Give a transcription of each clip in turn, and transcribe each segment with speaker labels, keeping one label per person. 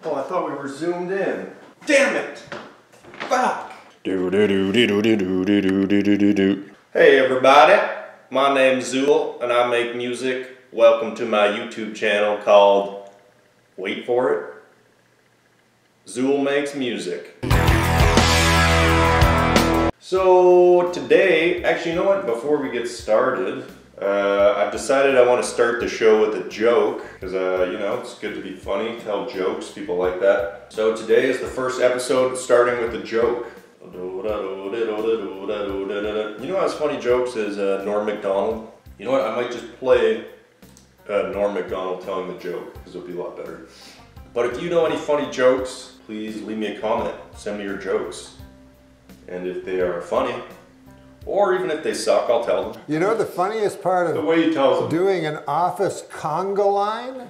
Speaker 1: Oh, I thought we were zoomed in. Damn it! Fuck! Hey everybody, my name's Zool and I make music. Welcome to my YouTube channel called, wait for it, Zool Makes Music. So today, actually you know what, before we get started, I've decided I want to start the show with a joke, because you know, it's good to be funny, tell jokes, people like that. So today is the first episode starting with a joke. You know how funny jokes is Norm Macdonald? You know what, I might just play Norm Macdonald telling the joke, because it'll be a lot better. But if you know any funny jokes, please leave me a comment, send me your jokes. And if they are funny, or even if they suck, I'll tell them.
Speaker 2: You know the funniest part of
Speaker 1: the way he tells them.
Speaker 2: Doing an office conga line?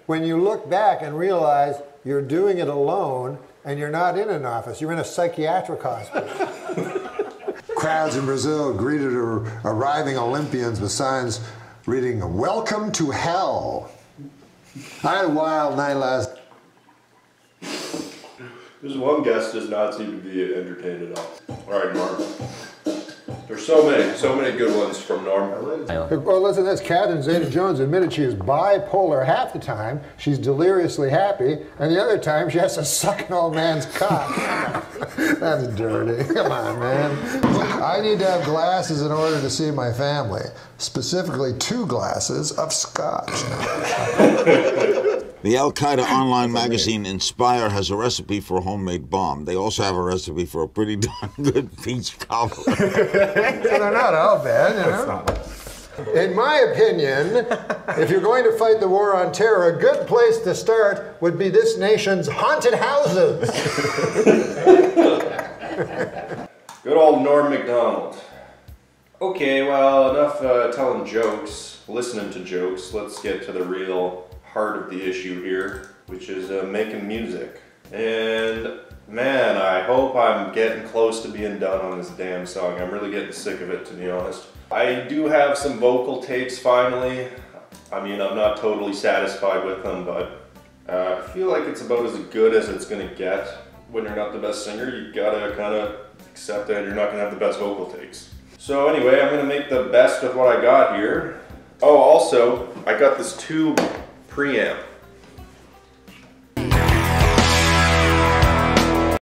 Speaker 2: When you look back and realize you're doing it alone and you're not in an office, you're in a psychiatric hospital.
Speaker 3: Crowds in Brazil greeted arriving Olympians with signs reading, "Welcome to hell." I had a wild night last.
Speaker 1: This one guest does not seem to be entertained at all. All right, Norm. There's so many good ones from Norm.
Speaker 2: Well, listen, this Catherine Zeta-Jones admitted she is bipolar half the time. She's deliriously happy, and the other time she has to suck an old man's cock. That's dirty. Come on, man.
Speaker 3: I need to have glasses in order to see my family. Specifically, 2 glasses of scotch.
Speaker 4: The Al-Qaeda online magazine Inspire has a recipe for a homemade bomb. They also have a recipe for a pretty darn good peach cobbler.
Speaker 2: So they're not all bad, you know? In my opinion, if you're going to fight the war on terror, a good place to start would be this nation's haunted houses.
Speaker 1: Good old Norm Macdonald. Okay, well, enough telling jokes, listening to jokes. Let's get to the real heart of the issue here, which is making music. And man, I hope I'm getting close to being done on this damn song. I'm really getting sick of it, to be honest. I do have some vocal takes finally. I mean, I'm not totally satisfied with them, but I feel like it's about as good as it's gonna get. When you're not the best singer, you gotta kind of accept that you're not gonna have the best vocal takes. So anyway, I'm gonna make the best of what I got here. Oh, also, I got this tube preamp.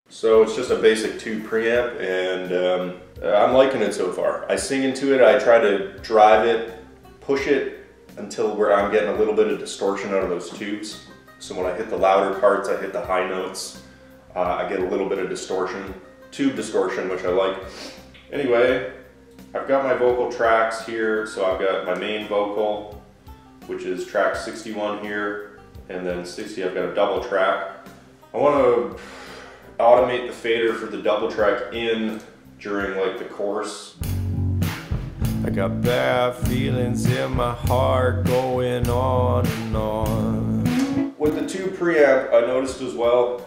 Speaker 1: So it's just a basic tube preamp, and I'm liking it so far. I sing into it, I try to drive it, push it until where I'm getting a little bit of distortion out of those tubes. So when I hit the louder parts, I hit the high notes, I get a little bit of distortion, tube distortion, which I like. Anyway, I've got my vocal tracks here. So I've got my main vocal, which is track 61 here, and then 60 I've got a double track. I want to automate the fader for the double track in during like the chorus.
Speaker 5: I got bad feelings in my heart going on and on.
Speaker 1: With the tube preamp, I noticed as well,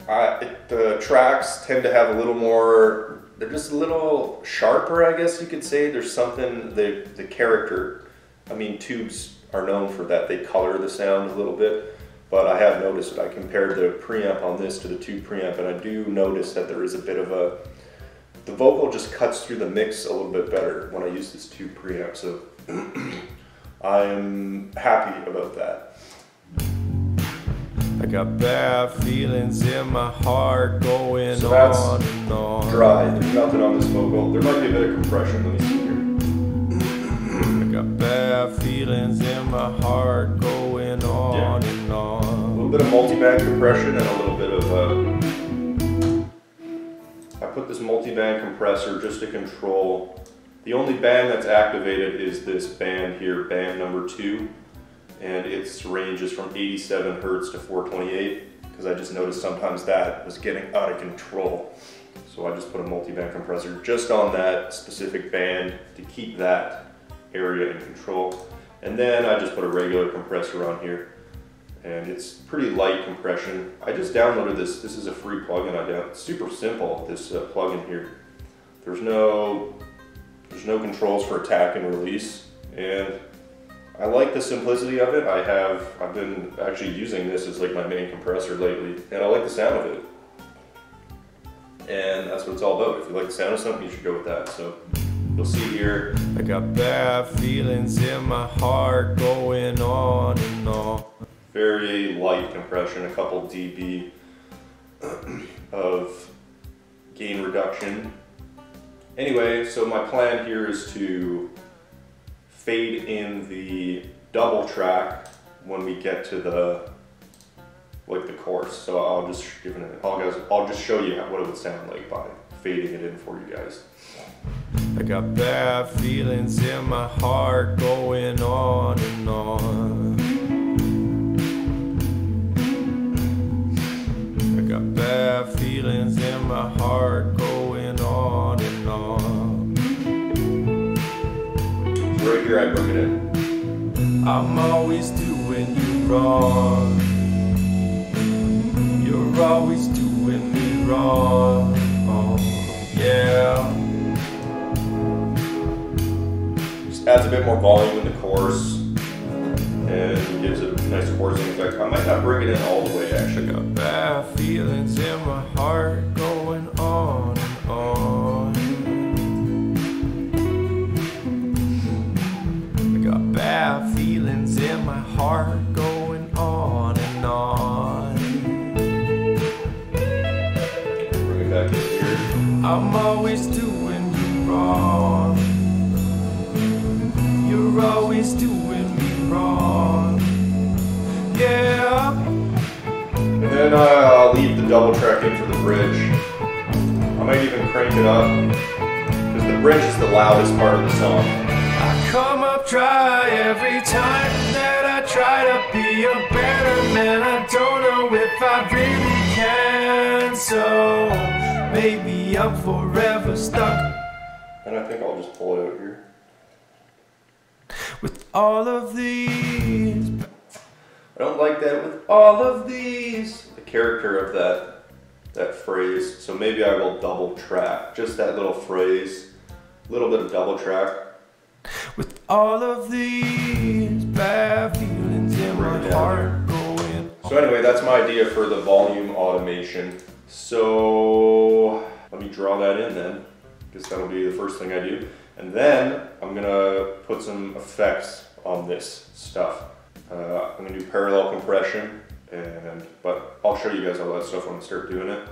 Speaker 1: the tracks tend to have a little more, they're just a little sharper, I guess you could say. There's something, the character, I mean, tubes are known for that. They color the sound a little bit, but I have noticed that I compared the preamp on this to the tube preamp, and I do notice that there is a bit of the vocal just cuts through the mix a little bit better when I use this tube preamp, so I'm happy about that.
Speaker 5: I got bad feelings in my heart going
Speaker 1: So that's
Speaker 5: on and on.
Speaker 1: dry, there's nothing on this vocal. There might be a bit of compression, let me see here.
Speaker 5: I got bad feelings in my heart going on and on.
Speaker 1: A little bit of multi-band compression and a little bit of I put this multi-band compressor just to control. The only band that's activated is this band here, band number 2, and its range is from 87 Hertz to 428, because I just noticed sometimes that was getting out of control. So I just put a multi-band compressor just on that specific band to keep that area in control. And then I just put a regular compressor on here, and it's pretty light compression. I just downloaded this. This is a free plugin it's super simple, this plugin here. There's no controls for attack and release, and I like the simplicity of it. I've been actually using this as like my main compressor lately, and I like the sound of it. And that's what it's all about. If you like the sound of something, you should go with that. So you'll see here.
Speaker 5: I got bad feelings in my heart going on and on.
Speaker 1: Very light compression, a couple dB of gain reduction. Anyway, so my plan here is to fade in the double track when we get to the chorus. So I'll just I'll just show you what it would sound like by fading it in for you guys.
Speaker 5: I got bad feelings in my heart going on and on. I got bad feelings in my heart going on and on.
Speaker 1: Right here I bring it in.
Speaker 5: I'm always doing you wrong. You're always doing me wrong. Oh, yeah.
Speaker 1: Just adds a bit more volume in the chorus and gives it a nice chorusing effect. I might not bring it in all the way actually.
Speaker 5: I got bad feelings in my heart going on and on. I got bad feelings in my heart going on and on.
Speaker 1: Bring it back in here.
Speaker 5: I'm always doing you wrong. You're always doing me wrong. Yeah.
Speaker 1: And then I'll leave the double track in for the bridge. I might even crank it up, because the bridge is the loudest part of the song.
Speaker 5: I come up dry every time that I try to be a better man. I don't know if I really can, so maybe I'm forever stuck.
Speaker 1: And I think I'll just pull it out here.
Speaker 5: With all of these.
Speaker 1: I don't like that with all of these. The character of that phrase. So maybe I will double track. Just that little phrase. A little bit of double track.
Speaker 5: With all of these bad feelings in my heart going.
Speaker 1: So anyway, that's my idea for the volume automation. So let me draw that in then. Because that'll be the first thing I do. And then I'm gonna put some effects on this stuff. I'm gonna do parallel compression, but I'll show you guys all that stuff when I start doing it.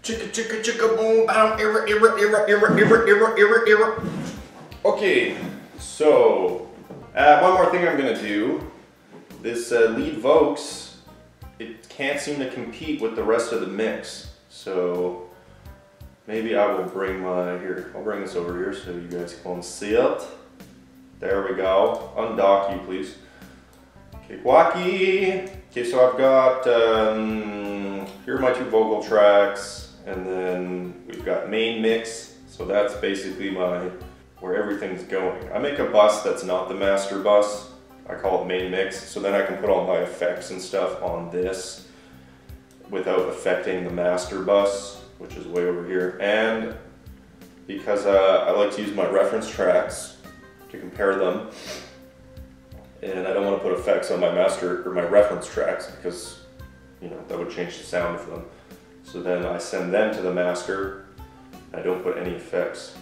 Speaker 1: Chicka chicka chicka boom bam era. Okay, so one more thing I'm gonna do. This lead vocals, it can't seem to compete with the rest of the mix. So maybe I will bring I'll bring this over here so you guys can see it. There we go. Undock you, please. Cakewalkie. Okay, so I've got, here are my two vocal tracks, and then we've got main mix. So that's basically where everything's going. I make a bus that's not the master bus. I call it main mix. So then I can put all my effects and stuff on this without affecting the master bus, which is way over here. And because I like to use my reference tracks to compare them, and I don't want to put effects on my master or my reference tracks because, you know, that would change the sound of them. So then I send them to the master. I don't put any effects.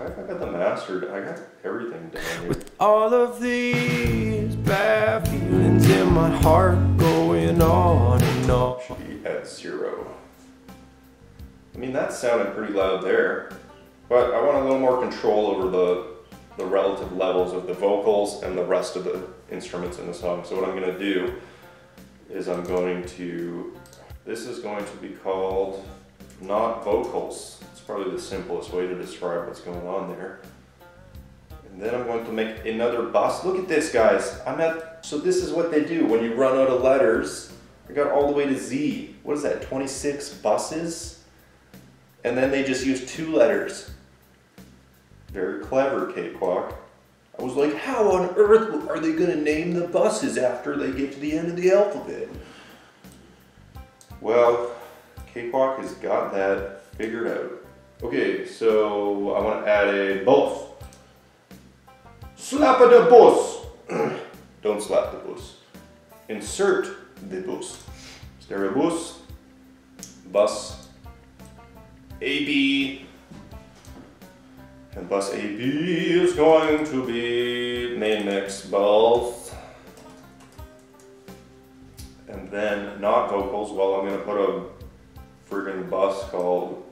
Speaker 1: I got the master, I got everything down here.
Speaker 5: With all of these bad feelings in my heart going on and on.
Speaker 1: Should be at 0. I mean, that sounded pretty loud there, but I want a little more control over the relative levels of the vocals and the rest of the instruments in the song. So what I'm going to do is this is going to be called not vocals. It's probably the simplest way to describe what's going on there. And then I'm going to make another bus. Look at this, guys. So this is what they do when you run out of letters. I got all the way to Z. What is that, 26 buses? And then they just use 2 letters. Very clever, Cakewalk. I was like, how on earth are they going to name the buses after they get to the end of the alphabet? Well, Cakewalk has got that figured out. Okay, so I want to add a both. Slap of the bus. Don't slap the bus. Insert the bus. Stereo bus. Bus AB. And bus AB is going to be main mix both. And then not vocals, well, I'm gonna put a friggin' bus called,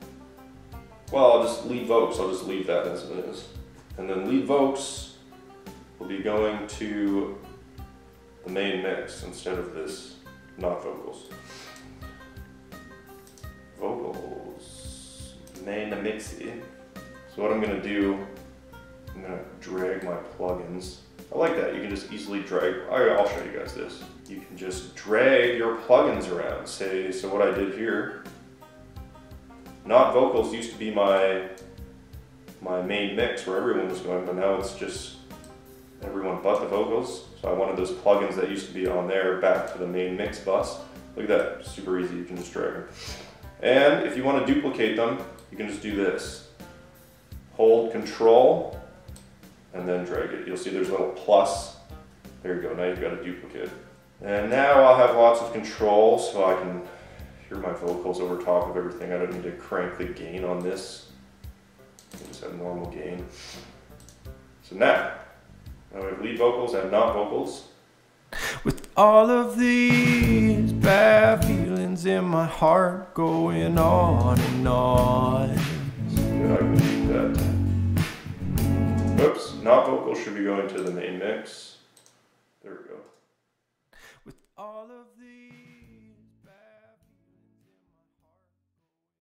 Speaker 1: well, I'll just lead vocals, I'll just leave that as it is. And then lead vocals will be going to the main mix instead of this not vocals. Vocals, main mixy. So what I'm gonna do, I'm gonna drag my plugins. I like that, you can just easily drag, I'll show you guys this. You can just drag your plugins around. Say, so what I did here, not vocals used to be my main mix where everyone was going, but now it's just everyone but the vocals. So I wanted those plugins that used to be on there back to the main mix bus. Look at that, super easy, you can just drag them. And if you want to duplicate them, you can just do this. Hold Control, and then drag it. You'll see there's a little plus. There you go, now you've got a duplicate. And now I'll have lots of control so I can hear my vocals over top of everything. I don't need to crank the gain on this. I just have normal gain. So now we have lead vocals and not vocals.
Speaker 5: With all of these bad feelings in my heart going on and on.
Speaker 1: Yeah, I can keep that. Oops, not vocals should be going to the main mix. There we go.
Speaker 5: With all of these